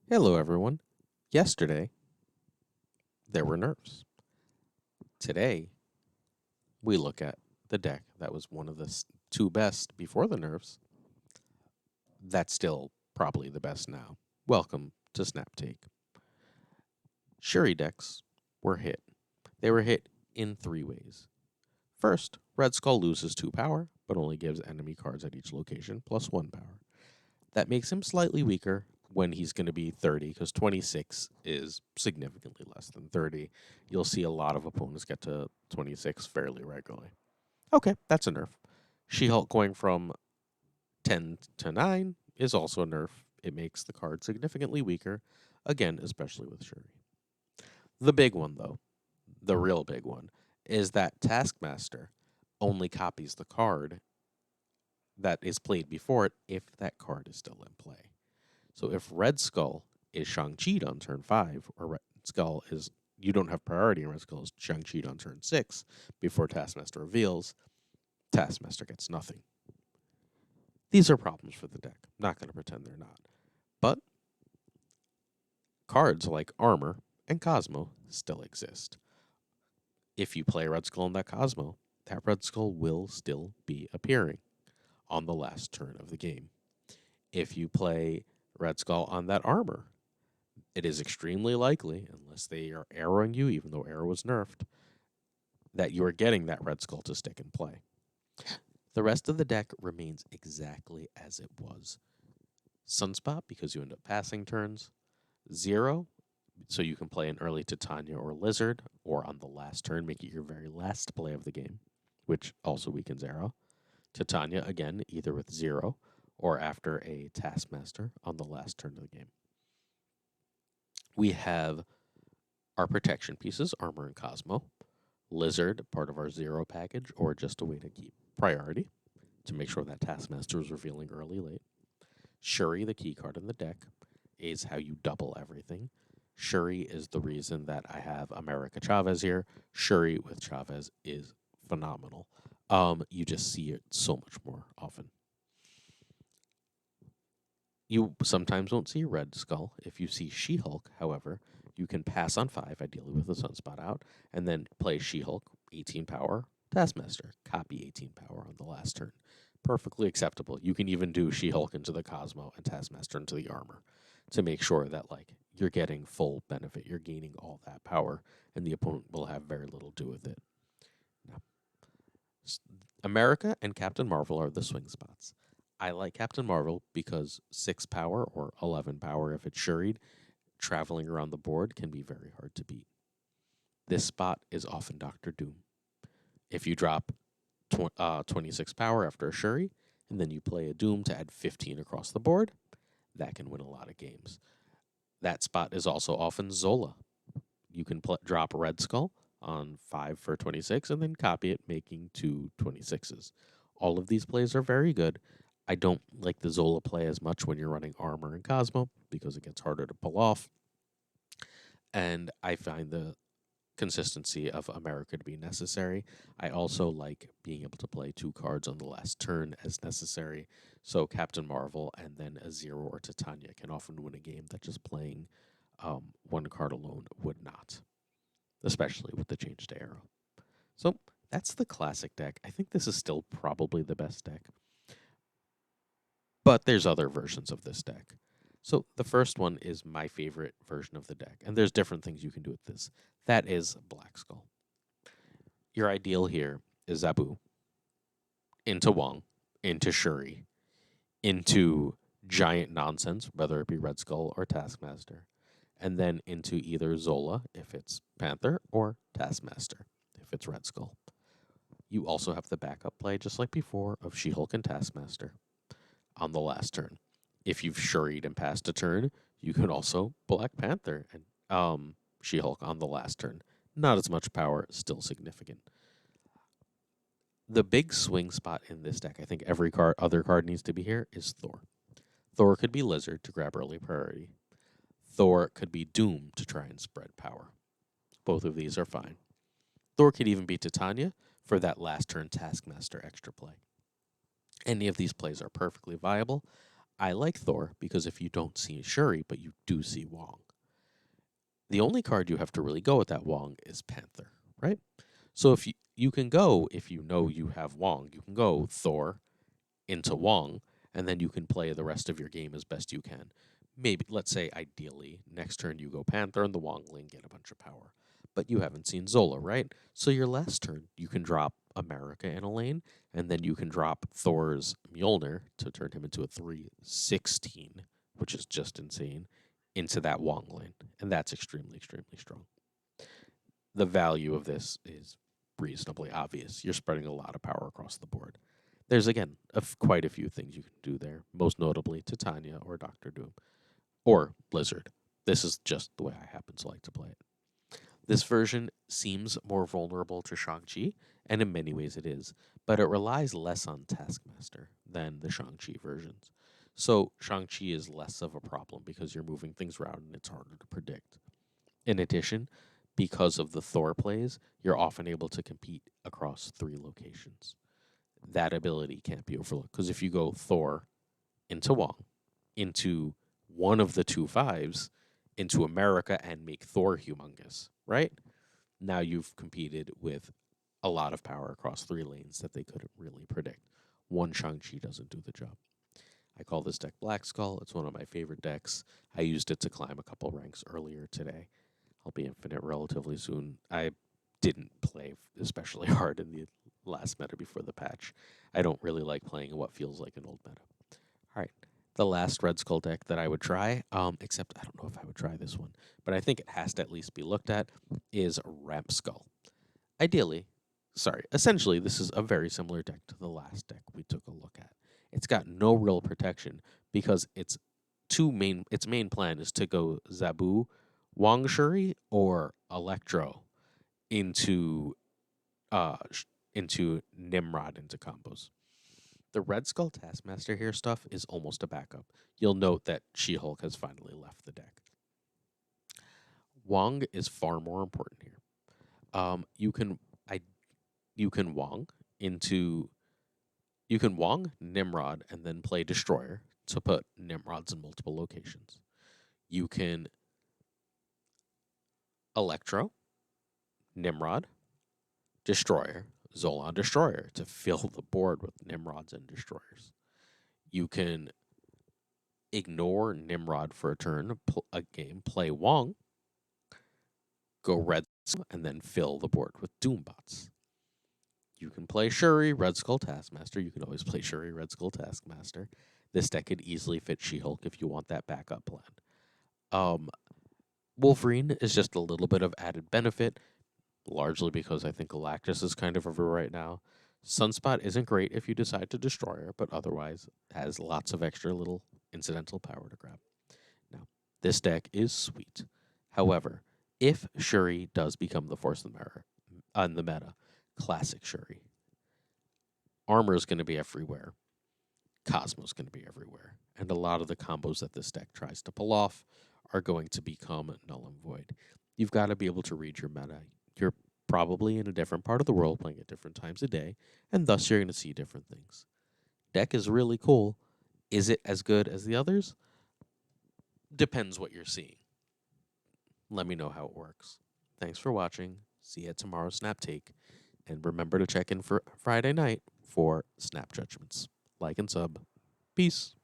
Hello, everyone. Yesterday, there were nerfs. Today, we look at the deck that was one of the two best before the nerfs. That's still probably the best now. Welcome to Snap Take. Shuri decks were hit. They were hit in three ways. First, Red Skull loses 2 power, but only gives enemy cards at each location plus 1 power. That makes him slightly weaker when he's going to be 30, because 26 is significantly less than 30. You'll see a lot of opponents get to 26 fairly regularly. Okay, that's a nerf. She Hulk going from 10 to 9 is also a nerf. It makes the card significantly weaker, again, especially with Shuri. The big one, though, the real big one, is that Taskmaster only copies the card that is played before it if that card is still in play. So if Red Skull is Shang-Chi on turn 5, or Red Skull is, you don't have priority, and Red Skull is Shang-Chi on turn 6 before Taskmaster reveals, Taskmaster gets nothing. These are problems for the deck. I'm not going to pretend they're not. But cards like Armor and Cosmo still exist. If you play Red Skull in that Cosmo, that Red Skull will still be appearing on the last turn of the game. If you play Red Skull on that Armor, it is extremely likely, unless they are arrowing you, even though arrow was nerfed, that you are getting that Red Skull to stick and play. The rest of the deck remains exactly as it was. Sunspot, because you end up passing turns. Zero, so you can play an early Titania or Lizard, or on the last turn, make it your very last play of the game, which also weakens arrow. Titania, again, either with zero or after a Taskmaster on the last turn of the game. We have our protection pieces, Armor and Cosmo. Lizard, part of our zero package, or just a way to keep priority to make sure that Taskmaster is revealing early, late. Shuri, the key card in the deck, is how you double everything. Shuri is the reason that I have America Chavez here. Shuri with Chavez is phenomenal. You just see it so much more often. You sometimes won't see Red Skull. If you see She-Hulk, however, you can pass on 5, ideally with a Sunspot out, and then play She-Hulk, 18 power, Taskmaster, copy 18 power on the last turn. Perfectly acceptable. You can even do She-Hulk into the Cosmo and Taskmaster into the Armor to make sure that you're getting full benefit. You're gaining all that power, and the opponent will have very little to do with it. Now, America and Captain Marvel are the swing spots. I like Captain Marvel because 6 power or 11 power, if it's Shuried, traveling around the board can be very hard to beat. This spot is often Doctor Doom. If you drop 26 power after a Shuri, and then you play a Doom to add 15 across the board, that can win a lot of games. That spot is also often Zola. You can drop Red Skull on 5 for 26 and then copy it, making 2 26s. All of these plays are very good. I don't like the Zola play as much when you're running Armor and Cosmo because it gets harder to pull off. And I find the consistency of America to be necessary. I also like being able to play 2 cards on the last turn as necessary. So Captain Marvel and then a Zero or Titania can often win a game that just playing 1 card alone would not, especially with the change to arrow. So that's the classic deck. I think this is still probably the best deck. But there's other versions of this deck. So the first one is my favorite version of the deck, and there's different things you can do with this. That is Black Skull. Your ideal here is Zabu into Wong, into Shuri, into giant nonsense, whether it be Red Skull or Taskmaster, and then into either Zola, if it's Panther, or Taskmaster, if it's Red Skull. You also have the backup play, just like before, of She-Hulk and Taskmaster on the last turn. If you've Shuried and passed a turn, you can also Black Panther and She-Hulk on the last turn. Not as much power, still significant. The big swing spot in this deck, I think every other card needs to be here, is Thor. Thor could be Lizard to grab early priority. Thor could be Doom to try and spread power. Both of these are fine. Thor could even be Titania for that last turn Taskmaster extra play. Any of these plays are perfectly viable. I like Thor because if you don't see Shuri, but you do see Wong, the only card you have to really go with that Wong is Panther, right? So if you can go, if you know you have Wong, you can go Thor into Wong, and then you can play the rest of your game as best you can. Maybe, let's say, ideally, next turn you go Panther and the Wong lane get a bunch of power. But you haven't seen Zola, right? So your last turn, you can drop America in a lane, and then you can drop Thor's Mjolnir to turn him into a 3/16, which is just insane, into that Wong lane. And that's extremely, extremely strong. The value of this is reasonably obvious. You're spreading a lot of power across the board. There's, again, quite a few things you can do there, most notably Titania or Doctor Doom or Blizzard. This is just the way I happen to like to play it. This version seems more vulnerable to Shang-Chi, and in many ways it is, but it relies less on Taskmaster than the Shang-Chi versions. So Shang-Chi is less of a problem because you're moving things around and it's harder to predict. In addition, because of the Thor plays, you're often able to compete across 3 locations. That ability can't be overlooked because if you go Thor into Wong, into one of the 2/5s, into America, and make Thor humongous, right? Now you've competed with a lot of power across 3 lanes that they couldn't really predict. One Shang-Chi doesn't do the job. I call this deck Black Skull. It's one of my favorite decks. I used it to climb a couple ranks earlier today. I'll be infinite relatively soon. I didn't play especially hard in the last meta before the patch. I don't really like playing what feels like an old meta. All right. The last Red Skull deck that I would try, except I don't know if I would try this one, but I think it has to at least be looked at, is Ramp Skull. Essentially, this is a very similar deck to the last deck we took a look at. It's got no real protection because its main plan is to go Zabu, Wong Shuri, or Electro into into Nimrod into combos. The Red Skull Taskmaster here stuff is almost a backup. You'll note that She-Hulk has finally left the deck. Wong is far more important here. You can Wong into Nimrod and then play Destroyer to put Nimrods in multiple locations. You can Electro, Nimrod, Destroyer, Zolan Destroyer to fill the board with Nimrods and Destroyers. You can ignore Nimrod for a turn, a game, play Wong, go Red Skull, and then fill the board with Doombots. You can play Shuri, Red Skull Taskmaster. You can always play Shuri, Red Skull Taskmaster. This deck could easily fit She-Hulk if you want that backup plan. Wolverine is just a little bit of added benefit, largely because I think Galactus is kind of everywhere right now. Sunspot isn't great if you decide to destroy her, but otherwise has lots of extra little incidental power to grab. Now, this deck is sweet. However, if Shuri does become the force in the meta, classic Shuri. Armor is going to be everywhere. Cosmo's going to be everywhere. And a lot of the combos that this deck tries to pull off are going to become null and void. You've got to be able to read your meta. You're probably in a different part of the world playing at different times of day, and thus you're going to see different things. Deck is really cool. Is it as good as the others? Depends what you're seeing. Let me know how it works. Thanks for watching. See you at tomorrow's Snap Take. And remember to check in for Friday night for Snap Judgments. Like and sub. Peace.